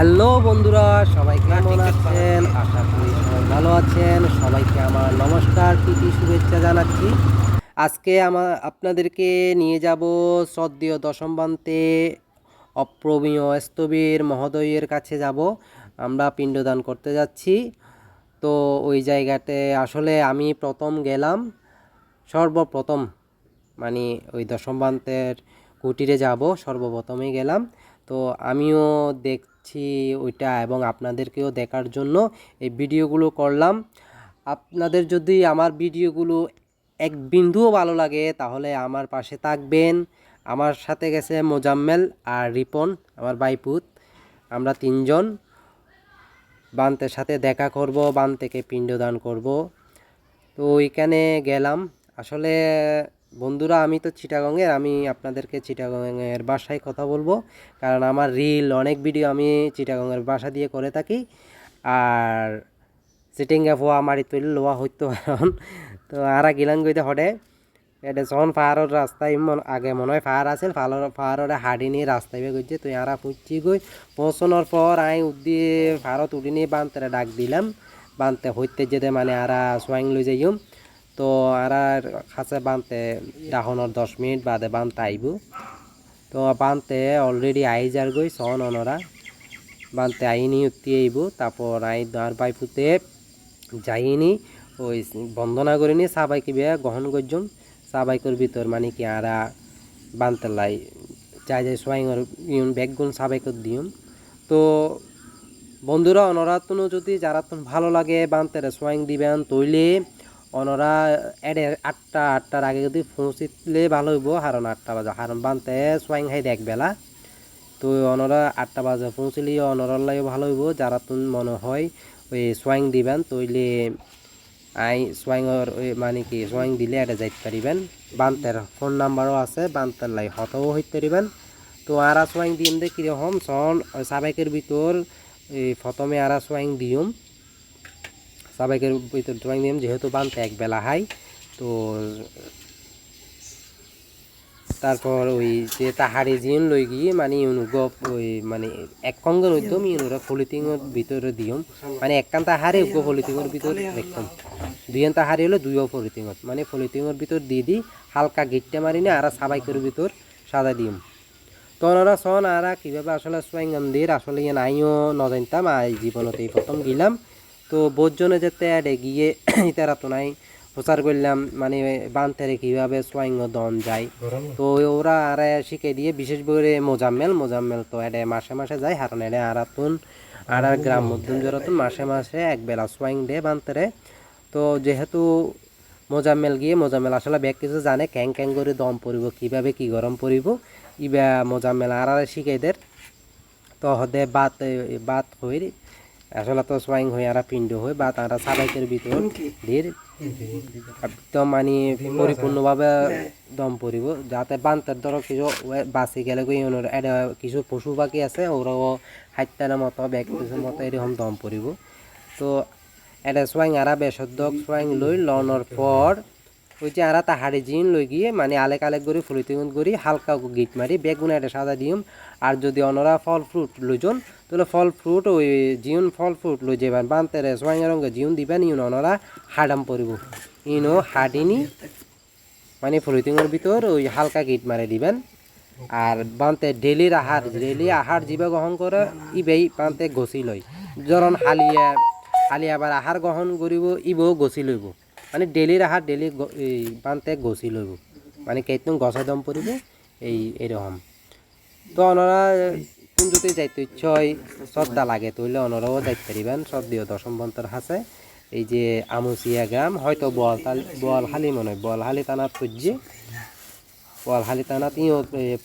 Hello বন্ধুরা, সবাই কেমন আছেন? আশা করি সবাই ভালো আছেন। সবাইকে আমার নমস্কার, প্রীতি শুভেচ্ছা জানাচ্ছি। আজকে আপনাদেরকে নিয়ে যাব শ্রদ্ধেয় দশম বান্তে অপ্রমেয় স্থবির মহোদয়ের কাছে যাব। আমরা পিণ্ডদান করতে যাচ্ছি। তো ওই জায়গাতে আসলে আমি প্রথম গেলাম, সর্বপ্রথম মানে ওই দশম বান্তের কুটিরে যাব, সর্বপ্রথমে গেলাম। তো আমিও দেখছি ওইটা এবং আপনাদেরকেও দেখার জন্য এই ভিডিওগুলো করলাম। আপনাদের যদি আমার ভিডিওগুলো এক বিন্দুও ভালো লাগে তাহলে আমার পাশে থাকবেন। আমার সাথে গেছে মোজাম্মেল আর রিপন, আমার বাইপুত। আমরা তিনজন বান্তের সাথে দেখা করব, বান থেকে পিণ্ডদান করব। তো ওইখানে গেলাম। আসলে বন্ধুরা, আমি তো চিটাগংয়ের, আমি আপনাদেরকে চিটাগংয়ের ভাষায় কথা বলবো, কারণ আমার রিল অনেক ভিডিও আমি চিটাগংয়ের ভাষা দিয়ে করে থাকি। আর চিটিংগা ফোয়া মারি তুলি লোয়া হইতো এখন। তো আরা গিলান গইতে হটে এটা যখন পাহাড়ের রাস্তায় আগে মনে হয় পাহাড় আছে, পাহাড়ে হাডি নিয়ে রাস্তায় গইছে। তো আরা পুঁচি গই পৌঁছানোর পর আমি উদ্দিয়ে পাহাড়ত উঠি নিয়ে বানতে ডাক দিলাম। বানতে হইতে যেতে মানে আরা সোয়াইং লই যাইম। তো আরা কাছে বানতে ডাহনের 10 মিনিট বাদে বানতে আইব। তো বানতে অলরেডি আই যার গই সন অনরা বানতে আইনি উঠতে আইব। তারপর আই আর বাইপুতে যাইনি ওই বন্দনা করিনি সাবাইকে বিয়া গ্রহণ করছম। সাবাইকর ভিতর মানে কি আরা বানতেলাই যাই যাই সোয়াইংর ইউন ব্যাগগুন সাবাইকর দিম। তো বন্ধুরা, অনরাতনও যদি যারা ভালো লাগে বানতেরে সোয়াইং দিবেন তৈলে অনরা এডে আটটার আগে যদি পৌঁছিলে ভালো হইব। কারণ 8টা বাজে, কারণ বানতে সোয়াইং খাই দেখ বেলা। তো অনরা 8টা বাজে পৌঁছলে অনরার লাগে ভালো হইব। যারা তুমি মনে হয় ওই সোয়াইং দিবেন তৈলে সোয়াইংর ওই মানে কি সোয়াইং দিলে এটা যাইতে পারিবেন। বান্তের ফোন নাম্বারও আছে, বান্তের লাই হতও হইতে পারিবেন। তো আরা সোয়াইং দিম দে কীরকম সন সাবেকের ভিতর এই প্রথমে আরা সোয়াইং দিম, সাবেকের ভিতর সোয়াইং দিম যেহেতু বানতে এক বেলা হাই। তো তারপর ওই যে তাহারি জিন লই গিয়ে মানে ইউনুগপ ওই মানে এক কঙ্গন উদ্যম ইউনুরা ফলিটিংয়ের ভিতরে দিম, মানে একখান তাহারে উগ্র ফলিটিংয়ের ভিতর দেখতাম। দুইখান তাহারি হলে দুইও ফলিটিংত মানে ফলিটিংয়ের ভিতর দিয়ে দিই হালকা গিটটা মারি না আর সাবাইকের ভিতর সাদা দিম। তো ওনারা সন আরা কীভাবে আসলে সোয়াইং মন্দির আসলে ইয়ে নাইও নজানতাম, আর জীবনতেই প্রথম গেলাম। তো বোধজনে যেতে আডে গিয়ে ইতারা তো নাই প্রচার করলাম মানে বানতেরে কীভাবে সোয়াইং দন যায়। তো ওরা আর শিখে দিয়ে বিশেষ করে মোজাম্মেল তো এডে মাসে মাসে যায়, হারণ এডে আরাতুন আর গ্রাম মধ্যম জোরাতুন মাসে মাসে এক বেলা সোয়াইং দে বানতেরে। তো যেহেতু মোজাম্মেল আসলে ব্যাগ কিছু জানে ক্যাং ক্যাং করে দম পড়িব কীভাবে কী গরম পড়িব ইবা মোজাম্মেল আর শিখাইদের। তো হদে বাত হই আসলে তো সোয়াইং হয়ে আর পিণ্ড হয়ে বা তারা সাবাইকের ভিতর ধীর একদম মানে পরিপূর্ণভাবে দম পড়িব, যাতে বান্তের ধরো কিছু বাঁচি গেলে এটা কিছু পশু পাখি আছে ওরাও হাইতার মতো ব্যক্তির মতো এরকম দম পড়িব। তো এটা সোয়াইং আরা বেশদ্দক সোয়াইং লই লওয়ার পর ওই যে আরা তাহারি জিন লই গিয়ে মানে আলেক আলেক করে ফুলিতে করি হালকা গিট মারি বেগুন এটা সাদা দিম। আর যদি অনরা ফল ফ্রুট লইজন তাহলে ফল ফ্রুট ওই জিউন ফল ফ্রুট লই যাবেন বানতে সোয়াইং রঙে জিউন দিবেন ইউন অনরা হাডাম পরিব ইনো হাডিনি মানে ফলিতিংয়ের ভিতর ওই হালকা গিট মারে দিবেন। আর বানতে ডেলি আহার জীবা গ্রহণ করে ইবেই বানতে গছি লয় যখন হালি আবার আহার গ্রহণ করিব ইবও গছি লইব, মানে ডেলির আহার ডেলি বানতে গছি লইব মানে কেতন গছা দম পড়িব এইরকম। তো ওনারা কোন যদি যাইতে ইচ্ছা হয় শ্রদ্ধা লাগে তৈলে ওনারাও যাইতে পারিবেন শ্রদ্ধেয় দশম বন্তর হাসে। এই যে আমুচিয়া গ্রাম হয়তো বোয়ালখালী মনে হয় বোয়ালখালী থানাত খুঁজছে, বোয়ালখালী থানাত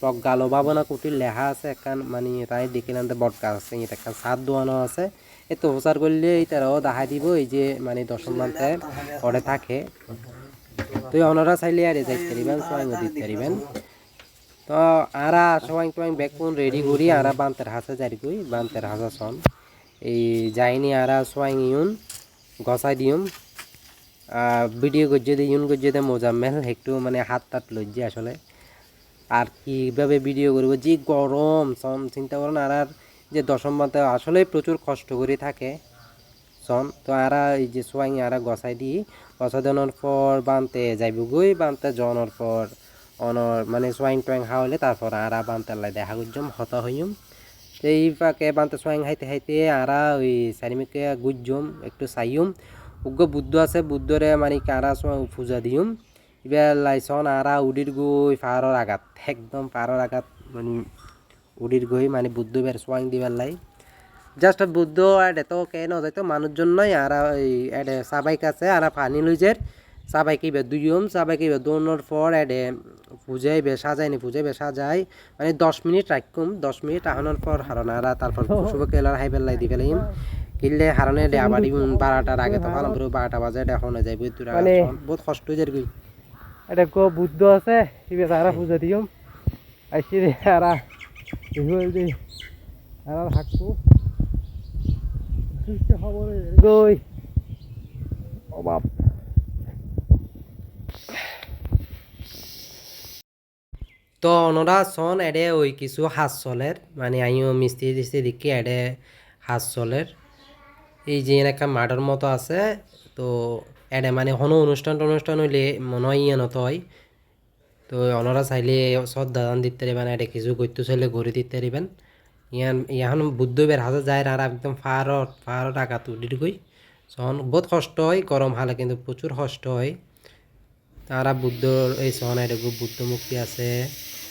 প্রজ্ঞালো ভাবনা কুটির লেখা আছে একখান মানে তাই দেখিলাম বট গাছ আছে এটা একখান সাত দোয়ানো আছে। এত প্রচার করলে তারাও দেখা দিব এই যে মানে দশম বান্তে পরে থাকে। তো ওনারা চাইলে আর যাইতে পারিবেন সোয়াইং দিতে পারিবেন। তো আরা সোয়াইং টোয়াইং ব্যাকুন রেডি করি আরা বান্তের হাসে যাই কই বান্তের হাসা সন এই যাইনি আরা সোয়াইং ইউন গসাই দিম। ভিডিও করছে ইউন করছে মোজাম্মেল একটু মানে হাত টাত লজ্জে আসলে আর কীভাবে ভিডিও করবো যে গরম সন চিন্তা করেন। আর যে দশম বানতে আসলে প্রচুর কষ্ট করে থাকে সন তো আরা এই যে সোয়াইং আরা গছাই দিই গছা দেওয়ার পর বানতে যাইব গই বানতে জনের পর অনর মানে সোয়াইং টোয়াইং হাওলে তারপর আরা বানতে লাই দেখা গুজম হত হইম তো এই ফাঁকে বানতে সোয়াইং হাইতে হাইতে আরা ওই চারিমিকে গুজম একটু চাইম উগ্র বুদ্ধ আছে বুদ্ধরে মানে আরা পূজা দিম এবার লাইছন আরা উডির গই পাহাড়ের আঘাত একদম পাহাড়ের আঘাত মানে উডির গই মানে বুদ্ধ বের সোয়াইং দিবার লাই জাস্ট বুদ্ধ এডে তো কেন যাইতো মানুষজন নয় আর ওই এডে সাবাইক আছে আর পানি লইজের সাবাইকে বে দুইম সাবাইকে বে দৌড়ানোর পর এডে পূজাইবে সাজায়নি পূজাইবে সাজাই মানে 10 মিনিট রাখুম 10 মিনিট আহানোর পর হারানো আর তারপর শুভকে এলার হাইবেল লাই দি ফেলাইম কিনলে হারানে এডে আবার 12টার আগে তো ভালো পুরো 12টা বাজে এটা এখন যাইব মানে বহুত কষ্ট হয়ে যাই এটা কো বুদ্ধ আছে ইবে তারা পূজা দিম আইছি রে আরা ইহুল দি আরা হাকু গই অবাব তো ওনারা সন এডে ওই কিছু হাত চলের মানে আইও মিস্ত্রি টিস্ত্রি দেখি এডে হাত চলের এই যে একটা মাঠের মতো আছে তো এডে মানে কোনো অনুষ্ঠান টনুষ্ঠান হইলে মনে হয় ইয়ে নত হয় তো ওনারা চাইলে শ্রদ্ধা দান দিতে পারিবেন এডে কিছু করতে চাইলে গড়ি দিতে পারিবেন ইয়ান বুদ্ধ বের হাজা যায় আর একদম ফারত আঘাত উঠির গই সহন বহুত কষ্ট হয় গরম হালে কিন্তু প্রচুর কষ্ট হয় তারা বুদ্ধর এই সহন এটা বুদ্ধ মুক্তি আছে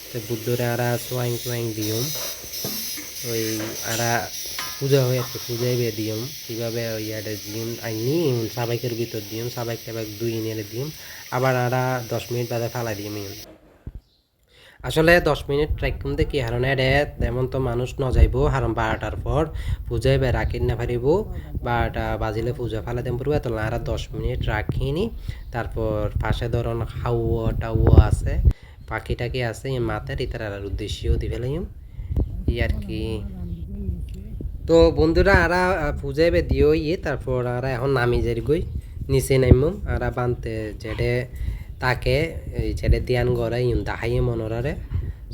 তো বুদ্ধরে আরা সোয়াইং টোয়াইং দিয়ম ওই আরা পূজা হয়ে আছে পূজায় বে দিয়ম কীভাবে ওই এটা দিম আইনি সাবাইকের ভিতর দিয়ম সাবাইক টাবাইক দুই নিয়ে দিম আবার আরা 10 মিনিট বাদে ফালাই দিম আসলে 10 মিনিট ট্রাইকুম দেখি হারণ এডে তেমন তো মানুষ ন যাইব হারণ 12টার পর পূজায় বে রাখি না পারিব 12টা বাজিলে পূজা ফালা দেম পড়বো এত আর 10 মিনিট রাখিনি তারপর পাশে ধরুন হাওয়া টাওয়া আছে পাখি টাকি আছে মাথার ইতার উদ্দেশ্যও দি ফেলাইম ই আর কি তো বন্ধুরা আরা পূজায় বে দিও তারপর আরা এখন নামি যাই গই নিচে নাইমম আরা বানতে যেডে তাকে ছেড়ে দিয়ান গড়ে ইন দাহাইয়ে মনোরারে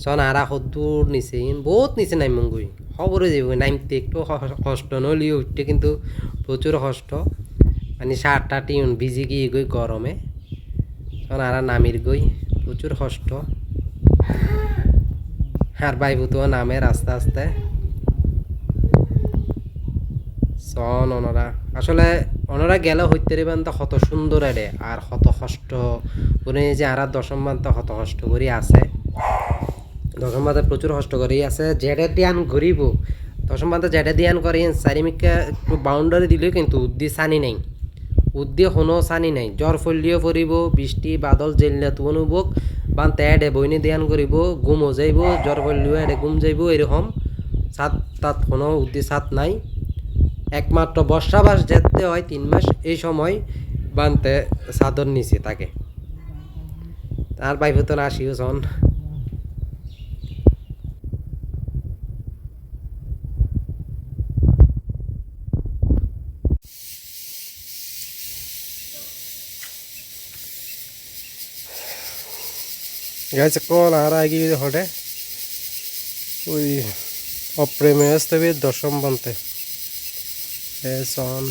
সন আরা সদ্দূর নিচে ইন বহুত নিচে নাইমম গই খবরে যাব নাইমতে একটু কষ্ট নলিও উঠতে কিন্তু প্রচুর কষ্ট মানে সারটা টিউন ভিজি গিয়ে গই গরমে সন আরা নামির গই প্রচুর কষ্ট আর বাইবুতো নামে আস্তে আস্তে সন ওনারা আসলে ওনারা গেলে হইতে পারবেন তো কত সুন্দর এরে আর কত কষ্ট করে যে আর 10ম বান তো কত কষ্ট করি আছে 10ম বাতে প্রচুর কষ্ট করি আছে জেডে দিয়ান ঘুরিব 10ম বাতে জেডে দিয়ান করি চারিমিকে একটু বাউন্ডারি দিলেও কিন্তু উদ্দি সানি নাই উদ্দি কোনো সানি নাই জ্বর ফলিও পড়িব বৃষ্টি বাদল জেলিয়া তো অনুভব বানতে এডে বইনি দিয়ান করিব ঘুমও যাইব জ্বর ফলিও এডে ঘুম যাইব এরকম ছাদ তাত কোনো উদ্দি ছাদ নাই একমাত্র বর্ষাবাস যেতে হয় 3 মাস এই সময় বানতে চাদর নিচে থাকে তার বাইফতন আসিও সন গাইছে কোন আর আগে হটে ওই অপ্রেমে আসতে 10ম বানতে সন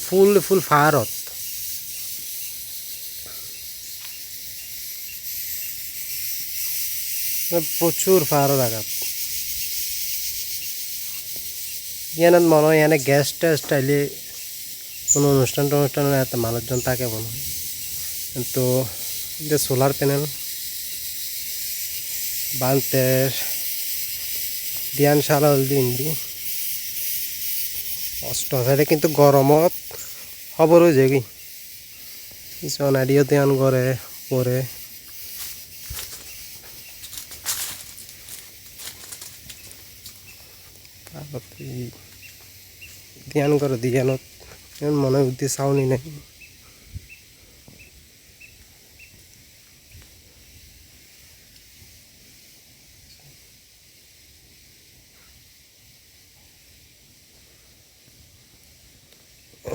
ফুল ফুল ফারত প্রচুর ফারত আঘাত ইয়ানত মনে হয় এনে গ্যাস ট্যাস টাইলে কোনো অনুষ্ঠান টনুষ্ঠান এত মানুষজন থাকে মনে হয় কিন্তু যে সোলার প্যানেল বানতে দিয়ান সালা হলদি ইন্দি কষ্ট আছে কিন্তু গরমত খবর হয়ে যায় কি সোনারিও ধ্যান করে পরে ধ্যান করে ধ্যানত মনে বুদ্ধি চাউনি নাই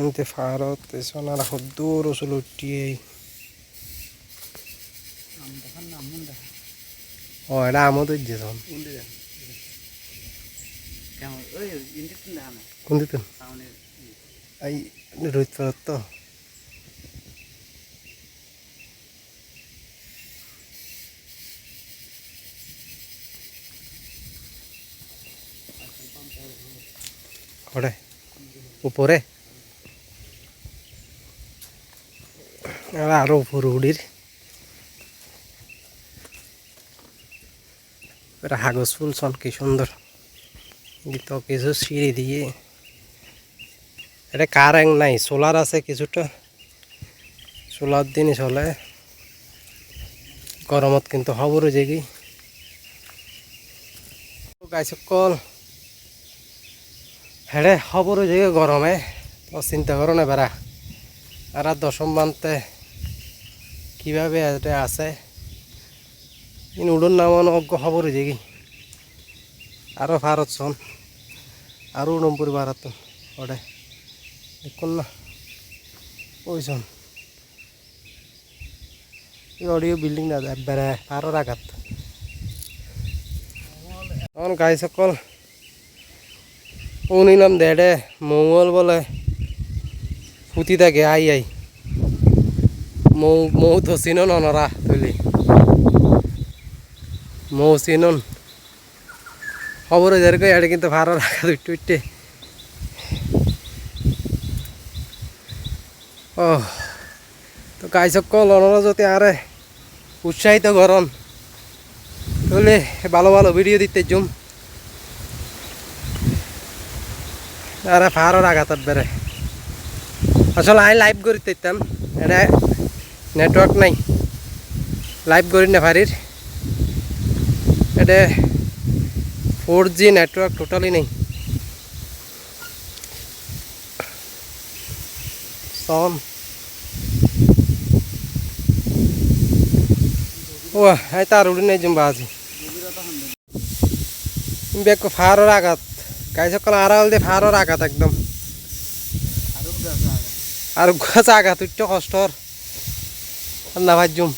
এতে ফারত সোনার দূর ওসল উঠিয়ে ও এটা আমদ দিয়েছ কোন দিতে এই রোহিত পাড়ার তো ওরে উপরে আরো উপরে উড়ির হাগজ ফুল চল কি সুন্দর গীত কিছু সিঁড়ি দিয়ে এটা কারেন্ট নাই সোলার আছে কিছুটা সোলার দিনই চলে গরমত কিন্তু খবর হয়ে যায় কি গাইসকল হেড়ে খবর হয়ে যায় গরমে তো চিন্তা করো না বেড়া আর দশম মানতে কীভাবে এটা আছে কিন্তু উড়ন নামানো অজ্ঞ খবর হয়ে যায় কি আরও ভারত চন আরও উড়মপুর ভারত ওটা দেখুন না ওই চন অডিও বিল্ডিং না বেড়ে আরও আঘাত তখন গাই সকল ও নিলাম দেড়ে মৌল বলে ফুটি থাকে আই আই মৌ তো চিনন অনরা তুলি মৌ চিনন খবর যেরকম এটা কিন্তু ভালো রাখা দুইটু উঠতে ও তো গাই সকল অনরা যদি আরে উৎসাহিত করন তাহলে ভালো ভালো ভিডিও দিতে জুম আর ফারও আঘাত বেড়ে আসলে আমি লাইভ করি দিতাম এটা নেটওয়ার্ক নাই লাইভ করি না পারির এটা 4G নেটওয়ার্ক টোটালি নেই সন ও হ্যাঁ তার উড়ি নেই জুম্বা আছে বেক ফারও আঘাত গাই সকাল আড়াল দিয়ে ফারও আঘাত একদম আর গাছ আঘাত উঠতে কষ্টর না ভাই জুম